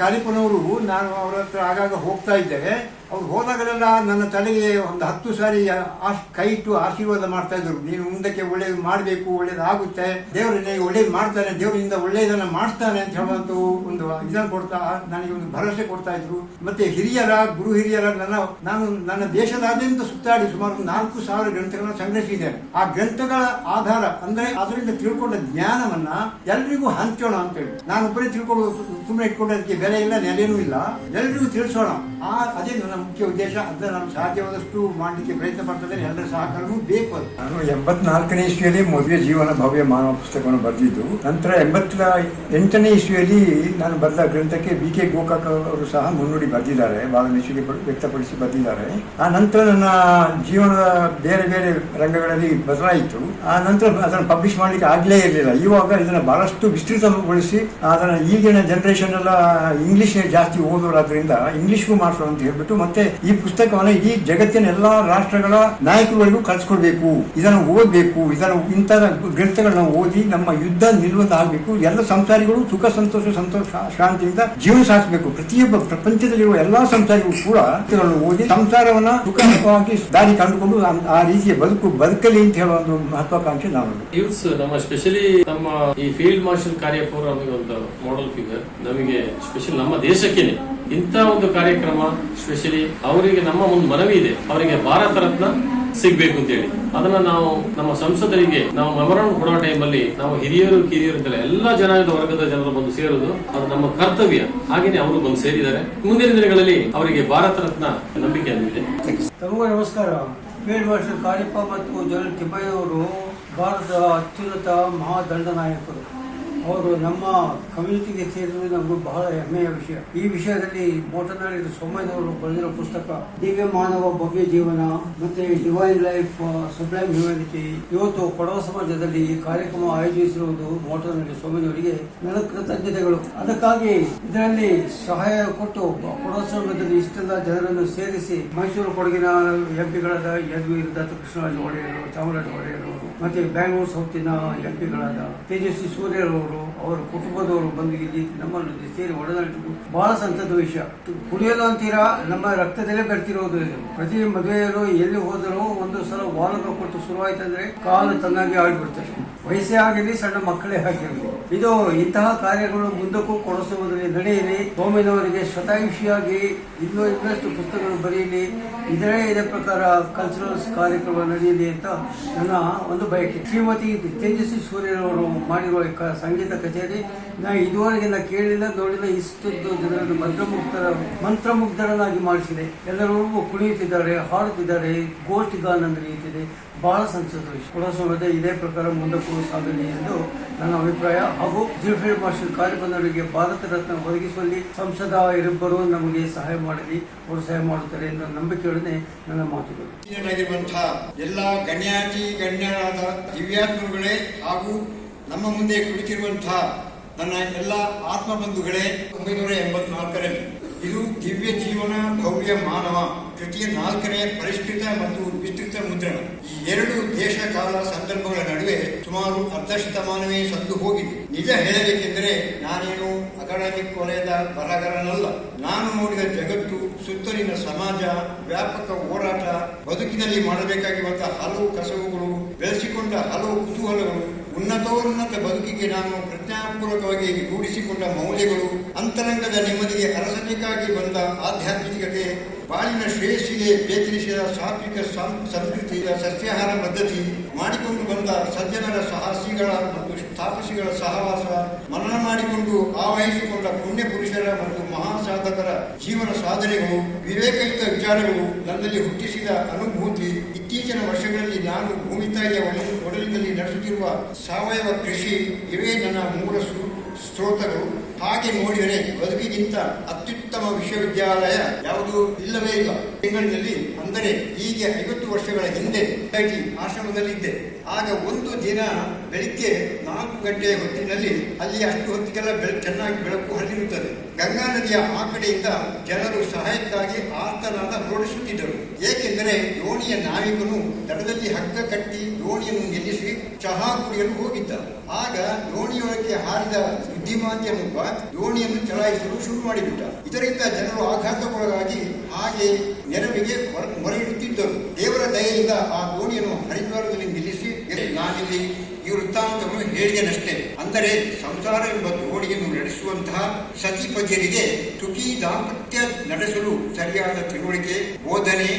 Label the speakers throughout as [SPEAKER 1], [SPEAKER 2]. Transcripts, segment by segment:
[SPEAKER 1] ಕಾಲಿಪನವರು ನಾನು ಅವರ ಹತ್ರ ಆಗಾಗ ಹೋಗ್ತಾ ಇದ್ದೇವೆ. ಅವ್ರು ಹೋದಾಗಲೆಲ್ಲ ನನ್ನ ತಲೆಗೆ ಒಂದು 10 ಸಾರಿ ಕೈ ಇಟ್ಟು ಆಶೀರ್ವಾದ ಮಾಡ್ತಾ ಇದ್ರು. ನೀನು ಮುಂದಕ್ಕೆ ಒಳ್ಳೇದು ಮಾಡಬೇಕು, ಒಳ್ಳೇದಾಗುತ್ತೆ, ದೇವರು ನಿನಗೆ ಒಳ್ಳೇದು ಮಾಡ್ತಾನೆ, ದೇವರಿಂದ ಒಳ್ಳೆಯದನ್ನ ಮಾಡ್ತಾನೆ ಅಂತ ಹೇಳುವಂತ ಒಂದು ಇದನ್ನು ಕೊಡ್ತಾ ನನಗೆ ಒಂದು ಭರವಸೆ ಕೊಡ್ತಾ ಇದ್ರು. ಮತ್ತೆ ಗುರು ಹಿರಿಯರ ನಾನು ನನ್ನ ದೇಶದಾದ್ಯಂತ ಸುತ್ತಾಡಿ ಸುಮಾರು 4,000 ಗ್ರಂಥಗಳನ್ನು ಸಂಗ್ರಹಿಸಿದ್ದೇನೆ. ಆ ಗ್ರಂಥಗಳ ಆಧಾರ ಅಂದ್ರೆ ಅದರಿಂದ ತಿಳ್ಕೊಂಡ ಜ್ಞಾನವನ್ನ ಎಲ್ರಿಗೂ ಹಂಚೋಣ ಅಂತ ಹೇಳಿ. ನಾನು ಒಬ್ಬರೇ ತಿಳ್ಕೊಳ್ಳೋದು ಸುಮ್ಮನೆ ಇಟ್ಕೊಂಡದಕ್ಕೆ ಬೆಲೆ ಇಲ್ಲ, ನೆಲೆನೂ ಇಲ್ಲ, ಎಲ್ರಿಗೂ ತಿಳಿಸೋಣ. ಅದೇ ನನ್ನ ಮುಖ್ಯ ಉದ್ದೇಶ. ಅದನ್ನ ನಾನು ಸಾಧ್ಯವಾದಷ್ಟು ಮಾಡಲಿಕ್ಕೆ ಪ್ರಯತ್ನ ಪಡ್ತದೆ. ಎಲ್ಲರ ಸಹಕಾರವೂ ಬೇಕು. ನಾನು 84ನೇ ಇಸ್ವಿಯಲ್ಲಿ ಮೊದಲೇ ಜೀವನ ಭವ್ಯ ಮಾನವ ಪುಸ್ತಕವನ್ನು ಬರೆದಿದ್ದು. ನಂತರ 88ನೇ ಇಸ್ವಿಯಲ್ಲಿ ನಾನು ಬರೆದ ಗ್ರಂಥಕ್ಕೆ BK ಗೋಕಾಕ್ ಅವರು ಸಹ ಮುನ್ನುಡಿ ಬರೆದಿದ್ದಾರೆ, ಬಹಳ ಮೆಚ್ಚುಗೆ ವ್ಯಕ್ತಪಡಿಸಿ ಬರೆದಿದ್ದಾರೆ. ಆ ನಂತರ ನನ್ನ ಜೀವನದ ಬೇರೆ ಬೇರೆ ರಂಗಗಳಲ್ಲಿ ಬದಲಾಯಿತು. ಆ ನಂತರ ಅದನ್ನು ಪಬ್ಲಿಷ್ ಮಾಡಲಿಕ್ಕೆ ಆಗ್ಲೇ ಇರಲಿಲ್ಲ. ಇವಾಗ ಇದನ್ನು ಬಹಳಷ್ಟು ವಿಸ್ತೃತಗೊಳಿಸಿ ಅದನ್ನು ಈಗಿನ ಜನರೇಷನ್ ಎಲ್ಲ ಇಂಗ್ಲಿಷ್ ಜಾಸ್ತಿ ಓದೋರಾದ್ರಿಂದ ಇಂಗ್ಲಿಷ್ಗೂ ಮಾಡಿಸೋ ಅಂತ ಹೇಳ್ಬಿಟ್ಟು ಮತ್ತೆ ಈ ಪುಸ್ತಕವನ್ನು ಈ ಜಗತ್ತಿನ ಎಲ್ಲಾ ರಾಷ್ಟ್ರಗಳ ನಾಯಕರುಗಳಿಗೂ ಕಳಿಸ್ಕೊಡ್ಬೇಕು, ಇದನ್ನು ಓದಬೇಕು, ಇಂಥ ಗ್ರಂಥಗಳನ್ನ ಓದಿ ನಮ್ಮ ಯುದ್ಧ ನಿಲ್ಲುವಂತಾಗಬೇಕು. ಎಲ್ಲ ಸಂಸಾರಿಗಳು ಸುಖ ಸಂತೋಷ ಶಾಂತಿಯಿಂದ ಜೀವನ ಸಾಗಿಸಬೇಕು. ಪ್ರತಿಯೊಬ್ಬ ಪ್ರಪಂಚದಲ್ಲಿರುವ ಎಲ್ಲಾ ಸಂಸಾರಿಗಳು ಕೂಡ ಓದಿ ಸಂಸಾರವನ್ನ ಸುಖವಾಗಿ ದಾರಿ ಕಂಡುಕೊಂಡು ಆ ರೀತಿಯ ಬದುಕಲಿ ಅಂತ ಹೇಳುವ ಒಂದು ಮಹತ್ವಾಕಾಂಕ್ಷೆ ನಾನು.
[SPEAKER 2] ನಮ್ಮ ಸ್ಪೆಷಲಿ ನಮ್ಮ ಈ ಫೀಲ್ಡ್ ಮಾರ್ಷಲ್ ಕಾರ್ಯಪ್ಪ ಅವರು ನಮಗೆ ಒಂದು ಮಾಡೆಲ್ ಫಿಗರ್. ನಮಗೆ ಸ್ಪೆಷಲ್ ನಮ್ಮ ದೇಶಕ್ಕೇನೆ ಇಂಥ ಒಂದು ಕಾರ್ಯಕ್ರಮ ಸ್ಪೆಷಲಿ ಅವರಿಗೆ ನಮ್ಮ ಒಂದು ಮನವಿ ಇದೆ, ಅವರಿಗೆ ಭಾರತ ರತ್ನ ಸಿಗ್ಬೇಕು ಅಂತ ಹೇಳಿ. ಅದನ್ನ ನಾವು ನಮ್ಮ ಸಂಸದರಿಗೆ ನಾವು ಮೆಮೊರಾಂಡಮ್ ಕೊಡೋ ಟೈಮಲ್ಲಿ ನಾವು ಹಿರಿಯರು ಕಿರಿಯರು ಅಂತೆಲ್ಲ ಎಲ್ಲಾ ಜನಾಂಗದ ವರ್ಗದ ಜನರು ಬಂದು ಸೇರುವುದು ಅದು ನಮ್ಮ ಕರ್ತವ್ಯ. ಹಾಗೇನೆ ಅವರು ಬಂದು ಸೇರಿದ್ದಾರೆ. ಮುಂದಿನ ದಿನಗಳಲ್ಲಿ ಅವರಿಗೆ ಭಾರತ ರತ್ನ ನಂಬಿಕೆ ಅಂದಿದೆ.
[SPEAKER 3] ತಮಗೂ ನಮಸ್ಕಾರ. ಫೀಲ್ಡ್ ಮಾರ್ಷಲ್ ಕಾರ್ಯಪ್ಪ ಮತ್ತು ಜನರಲ್ ತಿಮ್ಮಯ್ಯನವರು ಭಾರತದ ಅತ್ಯುನ್ನತ ಮಹಾದಂಡನಾಯಕರು. ಅವರು ನಮ್ಮ ಕಮ್ಯುನಿಟಿಗೆ ಸೇರಿರುವುದು ನಮಗೂ ಬಹಳ ಹೆಮ್ಮೆಯ ವಿಷಯ. ಈ ವಿಷಯದಲ್ಲಿ ಮೋಟನಾಡಿದ ಸೋಮಯ್ಯನವರು ಬರೆದಿರೋ ಪುಸ್ತಕ ದಿವ್ಯ ಮಾನವ ಭವ್ಯ ಜೀವನ ಮತ್ತೆ ಡಿವೈನ್ ಲೈಫ್ ಸಬ್ಲೈಮ್ ಹ್ಯೂಮ್ಯಾನಿಟಿ ಇವತ್ತು ಕೊಡವ ಸಮಾಜದಲ್ಲಿ ಈ ಕಾರ್ಯಕ್ರಮ ಆಯೋಜಿಸಿರುವುದು ಮೋಟನಾಡಿ ಸೋಮಯ್ಯನವರಿಗೆ ನನ್ನ ಕೃತಜ್ಞತೆಗಳು. ಅದಕ್ಕಾಗಿ ಇದರಲ್ಲಿ ಸಹಾಯ ಕೊಟ್ಟು ಕೊಡವ ಸಮಾಜದಲ್ಲಿ ಇಷ್ಟೆಲ್ಲ ಜನರನ್ನು ಸೇರಿಸಿ ಮೈಸೂರು ಕೊಡಗಿನ ಎಂಪಿಗಳಾದ ಯದುವೀರ್ ದತ್ತಕೃಷ್ಣರಾಜ ಒಡೆಯರು, ಚಾಮರಾಜ ಒಡೆಯರು ಮತ್ತೆ ಬ್ಯಾಂಗ್ಳೂರು ಸೌತಿನ ಎಂಪಿಗಳಾದ ತೇಜಸ್ವಿ ಸೂರ್ಯರವರು, ಅವರ ಕುಟುಂಬದವರು ಬಂದು ಇಲ್ಲಿ ನಮ್ಮಲ್ಲಿ ಸೇರಿ ಒಡನಾಡಿದ್ದು ಬಹಳ ಸಂತದ ವಿಷಯ. ಕುಡಿಯಲು ಅಂತೀರಾ, ನಮ್ಮ ರಕ್ತದಲ್ಲೇ ಬರ್ತಿರೋದು ಇದು. ಪ್ರತಿ ಮದುವೆಯಲ್ಲೂ ಎಲ್ಲಿ ಹೋದರೂ ಒಂದು ಸಲ ವಾಲಕ ಕೊಟ್ಟು ಶುರುವಾಯ್ತಂದ್ರೆ ಕಾಲು ತನ್ನಾಗಿ ಆಡ್ಬಿಡ್ತಾರೆ. ವಯಸ್ಸೇ ಆಗಿರಲಿ, ಸಣ್ಣ ಮಕ್ಕಳೇ ಆಗಿರಲಿ. ಇದು ಇಂತಹ ಕಾರ್ಯಗಳು ಮುಂದಕ್ಕೂ ಕೊಡಿಸುವುದರಲ್ಲಿ ನಡೆಯಲಿ. ಸೋಮಯ್ಯನವರಿಗೆ ಶತಾಯುಷಿಯಾಗಿ ಇನ್ನಷ್ಟು ಪುಸ್ತಕಗಳು ಬರೆಯಲಿ. ಇದೇ ಪ್ರಕಾರ ಕಲ್ಚರಲ್ಸ್ ಕಾರ್ಯಕ್ರಮ ನಡೆಯಲಿ ಅಂತ ನನ್ನ ಒಂದು ಬಯಕೆ. ಶ್ರೀಮತಿ ತೇಜಸ್ವಿ ಸೂರ್ಯರವರು ಮಾಡಿರುವ ಸಂಗೀತ ಕಚೇರಿ ಇದುವರೆಗೆ ಕೇಳಿಲ್ಲ, ನೋಡಿಲ್ಲ. ಇಷ್ಟೊಂದು ಜನರನ್ನು ಮಂತ್ರಮುಗ್ಧರನ್ನಾಗಿ ಮಾಡಿಸಿದೆ. ಎಲ್ಲರೂ ಕುಣಿಯುತ್ತಿದ್ದಾರೆ, ಹಾಡುತ್ತಿದ್ದಾರೆ, ಗೋಷ್ಠಿ ಗಾನ ನಡೆಯುತ್ತಿದೆ. ಬಹಳ ಸಂತೋಷ ವಿಷಯ. ಕೊಡಸಮದ ಇದೇ ಪ್ರಕಾರ ಮುಂದಕ್ಕೂ ಸಾಗಲಿ ಎಂದು ನನ್ನ ಅಭಿಪ್ರಾಯ. ಹಾಗೂ ಫೀಲ್ಡ್ ಮಾರ್ಷಲ್ ಕಾರ್ಯಬಂಧವರಿಗೆ ಭಾರತ ರತ್ನ ಒದಗಿಸುವಲ್ಲಿ ಸಂಸದ ಇವರಿಬ್ಬರು ನಮಗೆ ಸಹಾಯ ಮಾಡಲಿ, ಅವರು ಸಹಾಯ ಮಾಡುತ್ತಾರೆ ಎನ್ನುವ ನಂಬಿಕೆಯೊಡನೆ ನನ್ನ ಮಾತುಗಳು.
[SPEAKER 1] ಎಲ್ಲ ಗಣ್ಯರಾದ ದಿವ್ಯಾತ್ಮಗಳೇ ಹಾಗೂ ನಮ್ಮ ಮುಂದೆ ಕುಳಿತಿರುವಂತಹ ನನ್ನ ಎಲ್ಲ ಆತ್ಮ ಬಂಧುಗಳೇ, 1984ರಲ್ಲಿ ಇದು ದಿವ್ಯ ಜೀವನ ಭವ್ಯ ಮಾನವ ಕೃತಿಯ 4ನೇ ಪರಿಷ್ಕೃತ ಮತ್ತು ವಿಸ್ತೃತ ಮುದ್ರಣ. ಈ 2 ದೇಶ ಕಾಲ ಸಂದರ್ಭಗಳ ನಡುವೆ ಸುಮಾರು ಅರ್ಧ ಶತಮಾನವೇ ಸಂದು ಹೋಗಿದೆ. ನಿಜ ಹೇಳಬೇಕೆಂದರೆ ನಾನೇನು ಅಕಾಡೆಮಿಕ್ ವಲಯದ ಬರಹಗಾರನಲ್ಲ. ನಾನು ನೋಡಿದ ಜಗತ್ತು, ಸುತ್ತಲಿನ ಸಮಾಜ, ವ್ಯಾಪಕ ಹೋರಾಟ, ಬದುಕಿನಲ್ಲಿ ಮಾಡಬೇಕಾಗಿರುವಂತಹ ಹಲವು ಕಸವುಗಳು, ಬೆಳೆಸಿಕೊಂಡ ಹಲವು ಕುತೂಹಲಗಳು, ಉನ್ನತೋನ್ನತ ಬದುಕಿಗೆ ನಾನು ಪ್ರಜ್ಞಾಪೂರ್ವಕವಾಗಿ ರೂಢಿಸಿಕೊಂಡ ಮೌಲ್ಯಗಳು, ಅಂತರಂಗದ ನೆಮ್ಮದಿಗೆ ಅರಸನಿಗಾಗಿ ಬಂದ ಆಧ್ಯಾತ್ಮಿಕತೆ, ಬಾಳಿನ ಶ್ರೇಯಸ್ಸಿಗೆ ಬೇತಿರಿಸಿದ ಸಾತ್ವಿಕ ಸಂಸ್ಕೃತಿಯ ಸಸ್ಯಾಹಾರ ಪದ್ಧತಿ, ಮಾಡಿಕೊಂಡು ಬಂದ ಸಜ್ಜನರ ಸಾಹಸಿಗಳ ಮತ್ತು ತಾಪಸಿಗಳ ಸಹವಾಸ, ಮನನ ಮಾಡಿಕೊಂಡು ಆವಹಿಸಿಕೊಂಡ ಪುಣ್ಯ ಪುರುಷರ ಮತ್ತು ಮಹಾಸಾಧಕರ ಜೀವನ ಸಾಧನೆಗಳು, ವಿವೇಕಯುತ ವಿಚಾರಗಳು ನನ್ನಲ್ಲಿ ಹುಟ್ಟಿಸಿದ ಅನುಭೂತಿ, ಇತ್ತೀಚಿನ ವರ್ಷಗಳಲ್ಲಿ ನಾನು ಭೂಮಿತಾಯಿಯ ಒಡಲಿನಲ್ಲಿ ನಡೆಸುತ್ತಿರುವ ಸಾವಯವ ಕೃಷಿ, ಇವೇ ನನ್ನ ಮೂಲ ಸ್ರೋತಗಳು. ಹಾಗೆ ನೋಡಿದರೆ ಬದುಕಿಗಿಂತ ಅತ್ಯುತ್ತಮ ಉತ್ತಮ ವಿಶ್ವವಿದ್ಯಾಲಯ ಯಾವುದು ಇಲ್ಲವೇ ಇಲ್ಲ. ಬೆಂಗಳೂರಿನಲ್ಲಿ ಅಂದರೆ ಹೀಗೆ 50 ವರ್ಷಗಳ ಹಿಂದೆ ಆಶ್ರಮದಲ್ಲಿದ್ದೆ. ಆಗ ಒಂದು ದಿನ ಬೆಳಿಗ್ಗೆ 4 ಗಂಟೆಯ ಹೊತ್ತಿನಲ್ಲಿ ಅಲ್ಲಿ ಅಷ್ಟು ಹೊತ್ತಿಗೆಲ್ಲ ಚೆನ್ನಾಗಿ ಬೆಳಕು ಹರಿದಿರುತ್ತದೆ. ಗಂಗಾ ನದಿಯ ಆ ಕಡೆಯಿಂದ ಜನರು ಸಹಾಯಕ್ಕಾಗಿ ಆರ್ತನಾದ ಹೊರಡಿಸುತ್ತಿದ್ದರು. ಏಕೆಂದರೆ ದೋಣಿಯ ನಾವಿಕನು ದಡದಲ್ಲಿ ಹಗ್ಗ ಕಟ್ಟಿ ದೋಣಿಯನ್ನು ನಿಲ್ಲಿಸಿ ಚಹಾ ಕುಡಿಯಲು ಹೋಗಿದ್ದ. ಆಗ ದೋಣಿಯೊಳಗೆ ಹಾರಿದ ಬುದ್ಧಿಮಾಂದ್ಯನೊಬ್ಬ ದೋಣಿಯನ್ನು ಚಲಾಯಿಸಲು ಶುರು ಮಾಡಿಬಿಟ್ಟ. ಇದರಿಂದ ಜನರು ಆಘಾತಕ್ಕೊಳಗಾಗಿ ಹಾಗೆ ನೆರವಿಗೆ ಮೊರೆಯಿಡುತ್ತಿದ್ದರು. ದೇವರ ದಯೆಯಿಂದ ಆ ದೋಣಿಯನ್ನು ಹರಿದ್ವಾರದಲ್ಲಿ ನಿಲ್ಲಿಸಿ ನಾನಿಲ್ಲಿ ಈ ವೃತ್ತಾಂತವನ್ನು ಹೇಳಿದನಷ್ಟೇ. ಅಂದರೆ ಸಂಸಾರ ಎಂಬ ದೋಣಿಯನ್ನು ನಡೆಸುವಂತಹ ಸತಿಪತಿಯರಿಗೆ ಸುಖಿ ದಾಂಪತ್ಯ ನಡೆಸಲು ಸರಿಯಾದ ತಿಳುವಳಿಕೆ ಬೋಧನೆ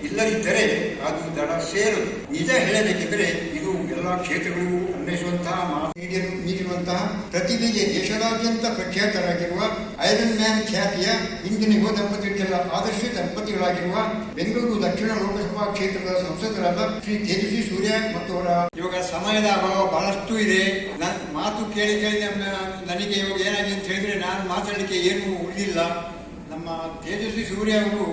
[SPEAKER 1] ಇಲ್ಲದಿದ್ದರೆ ಅದು ದಡ ಸೇರದು. ನಿಜ ಹೇಳಬೇಕೆಂದರೆ ಇದು ಎಲ್ಲಾ ಕ್ಷೇತ್ರಗಳಿಗೂ ಅನ್ವಯಿಸುವಂತಹ ನೀಡಿರುವಂತಹ ಪ್ರತಿಭೆಗೆ ದೇಶದಾದ್ಯಂತ ಪ್ರಖ್ಯಾತರಾಗಿರುವ ಐರನ್ ಮ್ಯಾನ್ ಖ್ಯಾತಿಯ ಇಂದಿನ ಯುವ ದಂಪತಿಗಳಿಗೆಲ್ಲ ಆದರ್ಶ ದಂಪತಿಗಳಾಗಿರುವ ಬೆಂಗಳೂರು ದಕ್ಷಿಣ ಲೋಕಸಭಾ ಕ್ಷೇತ್ರದ ಸಂಸದರಾದ ಶ್ರೀ ತೇಜಸ್ವಿ ಸೂರ್ಯ ಮತ್ತು ಅವರ ಇವಾಗ ಸಮಯದ ಅಭಾವ ಬಹಳಷ್ಟು ಇದೆ. ಮಾತು ಕೇಳಿ ನನಗೆ ಇವಾಗ ಏನಾಗಿದೆ ಅಂತ ಹೇಳಿದ್ರೆ ನಾನು ಮಾತಾಡಲಿಕ್ಕೆ ಏನು ಉಳಿದಿಲ್ಲ. ನಮ್ಮ ತೇಜಸ್ವಿ ಸೂರ್ಯ ಅವರು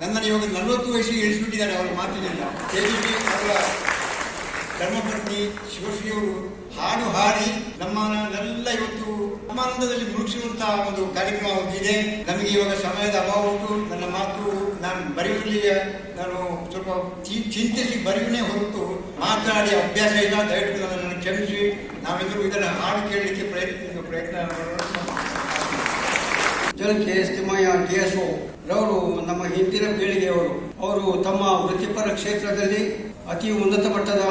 [SPEAKER 1] ನನ್ನನ್ನು ಇವಾಗ 40 ವಯಸ್ಸಿಗೆ ಇಳಿಸ್ಬಿಟ್ಟಿದ್ದಾರೆ ಅವರ ಮಾತಿನಿಂದ. ತೇಜಸ್ವಿ ಅವರ ಧರ್ಮಪತ್ನಿ ಶಿವಶ್ರೀಯವರು ಹಾಡು ಹಾಡಿ ನಮ್ಮನ್ನೆಲ್ಲ ಇವತ್ತು ಸಮಾನಂದದಲ್ಲಿ ಮುಳುಗಿಸುವಂತಹ ಒಂದು ಕಾರ್ಯಕ್ರಮ ಹೋಗಿದೆ. ನಮಗೆ ಇವಾಗ ಸಮಯದ ಅಭಾವ ಉಂಟು. ನನ್ನ ಮಾತು ನಾನು ಬರೆಯುವಲ್ಲಿ ನಾನು ಸ್ವಲ್ಪ ಚಿಂತಿಸಿ ಬರೆಯುವನೇ ಹೊರತು ಮಾತಾಡಿ ಅಭ್ಯಾಸ ಇಲ್ಲ. ದಯವಿಟ್ಟು ನನ್ನನ್ನು ಕ್ಷಮಿಸಿ. ನಾವೆಲ್ಲರೂ ಇದನ್ನು ಹಾಡು ಕೇಳಲಿಕ್ಕೆ ಪ್ರಯತ್ನ
[SPEAKER 3] ಜಲಕೆ ತಿಮ್ಮಯ್ಯ DSO ರವರು ನಮ್ಮ ಹಿಂದಿನ ಪೀಳಿಗೆಯವರು. ಅವರು ತಮ್ಮ ವೃತ್ತಿಪರ ಕ್ಷೇತ್ರದಲ್ಲಿ ಅತಿ ಉನ್ನತ ಮಟ್ಟದ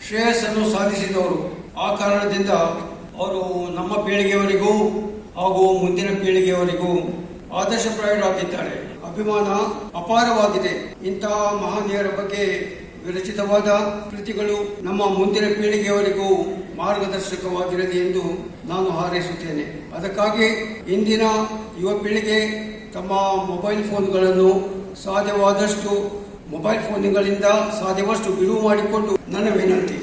[SPEAKER 3] ಶ್ರೇಯಸ್ಸನ್ನು ಸಾಧಿಸಿದವರು. ಆ ಕಾರಣದಿಂದ ಅವರು ನಮ್ಮ ಪೀಳಿಗೆಯವರಿಗೂ ಹಾಗೂ ಮುಂದಿನ ಪೀಳಿಗೆಯವರಿಗೂ ಆದರ್ಶಪ್ರಾಯರಾಗಿದ್ದಾರೆ. ಅಭಿಮಾನ ಅಪಾರವಾಗಿದೆ. ಇಂತಹ ಮಹನೀಯರ ಬಗ್ಗೆ ವಿರಚಿತವಾದ ಕೃತಿಗಳು ನಮ್ಮ ಮುಂದಿನ ಪೀಳಿಗೆಯವರಿಗೂ ಮಾರ್ಗದರ್ಶಕವಾಗಿರಲಿ ಎಂದು ನಾನು ಹಾರೈಸುತ್ತೇನೆ. ಅದಕ್ಕಾಗಿ ಇಂದಿನ ಯುವ ಪೀಳಿಗೆ ತಮ್ಮ ಮೊಬೈಲ್ ಫೋನ್ಗಳನ್ನು ಸಾಧ್ಯವಾದಷ್ಟು ಬಿಡುವು ಮಾಡಿಕೊಂಡು ನನ್ನ ವಿನಂತಿ.